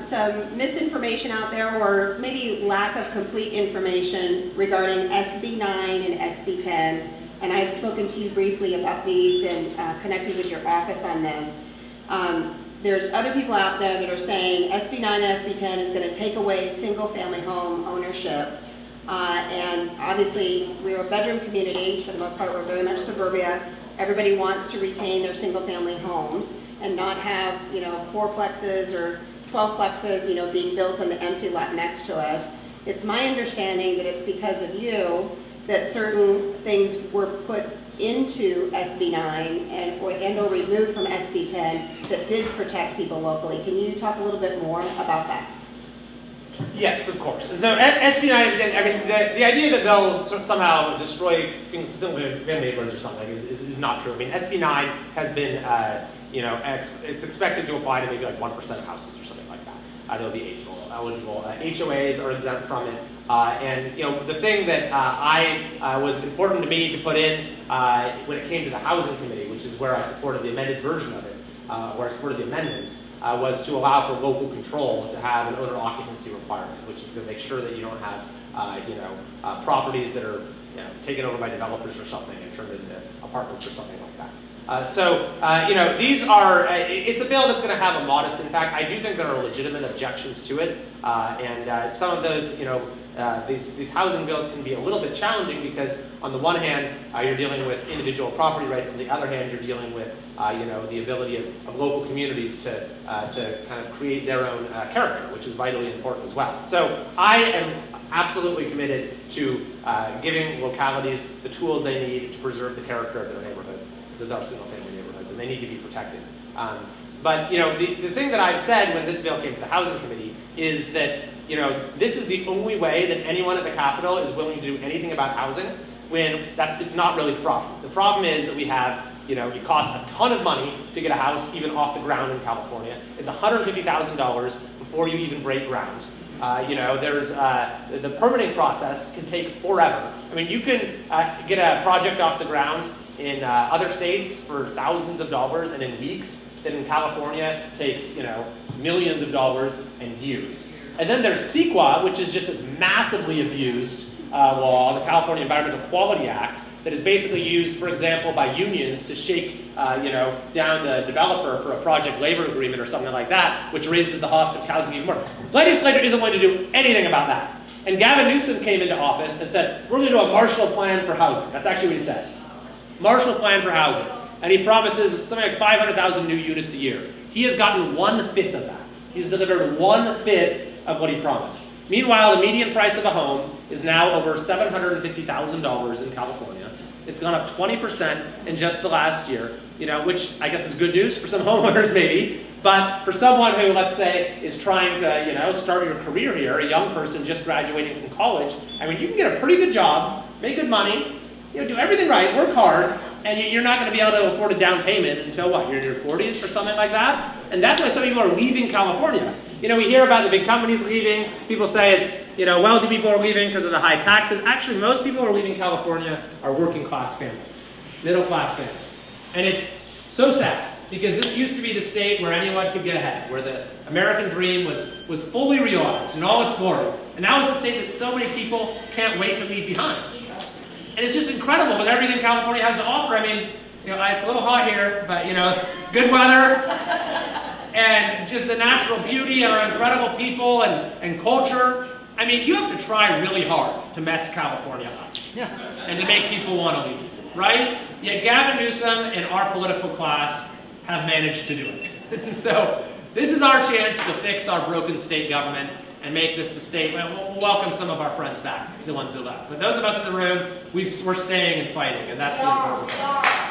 some misinformation out there, or maybe lack of complete information regarding SB9 and SB10. And I've spoken to you briefly about these and connected with your office on this. There's other people out there that are saying SB9 and SB10 is going to take away single-family home ownership. And obviously, we're a bedroom community. For the most part, we're very much suburbia. Everybody wants to retain their single-family homes and not have, you know, 4-plexes or 12-plexes, you know, being built on the empty lot next to us. It's my understanding that it's because of you that certain things were put into SB9 and or removed from SB10 that did protect people locally. Can you talk a little bit more about that? Yes, of course. And so SB9, I mean, the idea that they'll somehow destroy single-family neighborhoods or something is not true. I mean, SB9 has been, you know, it's expected to apply to maybe like 1% of houses or something like that. They'll be eligible. HOAs are exempt from it. And you know, the thing that was important to me to put in when it came to the Housing Committee, which is where I supported the amended version of it, where I supported the amendments, was to allow for local control to have an owner occupancy requirement, which is going to make sure that you don't have you know, properties that are, you know, taken over by developers or something and turned into apartments or something like that. You know, these are, it's a bill that's going to have a modest impact. I do think there are legitimate objections to it, and some of those, you know, these housing bills can be a little bit challenging because on the one hand, you're dealing with individual property rights, on the other hand, you're dealing with, you know, the ability of local communities to kind of create their own character, which is vitally important as well. So I am absolutely committed to giving localities the tools they need to preserve the character of their neighborhoods. Those are single-family neighborhoods, and they need to be protected. But you know, the thing that I've said when this bill came to the Housing Committee is that, you know, this is the only way that anyone at the Capitol is willing to do anything about housing when it's not really the problem. The problem is that we have, you know, it costs a ton of money to get a house even off the ground in California. It's $150,000 before you even break ground. You know, there's the permitting process can take forever. I mean, you can get a project off the ground in other states for thousands of dollars and in weeks, that in California takes, you know, millions of dollars and years. And then there's CEQA, which is just this massively abused law, the California Environmental Quality Act, that is basically used, for example, by unions to shake you know, down the developer for a project labor agreement or something like that, which raises the cost of housing even more. The legislature isn't going to do anything about that. And Gavin Newsom came into office and said, we're going to do a Marshall Plan for housing. That's actually what he said. Marshall Plan for housing. And he promises something like 500,000 new units a year. He has gotten 1/5 of that. He's delivered 1/5 of what he promised. Meanwhile, the median price of a home is now over $750,000 in California. It's gone up 20% in just the last year, you know, which I guess is good news for some homeowners maybe, but for someone who, let's say, is trying to, you know, start your career here, a young person just graduating from college, I mean, you can get a pretty good job, make good money, you know, do everything right, work hard, and you're not going to be able to afford a down payment until what, you're in your 40s or something like that? And that's why some people are leaving California. You know, we hear about the big companies leaving. People say it's, you know, wealthy people are leaving because of the high taxes. Actually, most people who are leaving California are working class families, middle class families. And it's so sad because this used to be the state where anyone could get ahead, where the American dream was fully realized in all its glory. And now it's the state that so many people can't wait to leave behind. And it's just incredible with everything California has to offer. I mean, you know, it's a little hot here, but you know, good weather, and just the natural beauty and our incredible people and culture. I mean, you have to try really hard to mess California up and to make people want to leave, right? Yet Gavin Newsom and our political class have managed to do it. And so this is our chance to fix our broken state government and make this the state. We'll welcome some of our friends back, the ones who left. But those of us in the room, we're staying and fighting, and that's the important thing.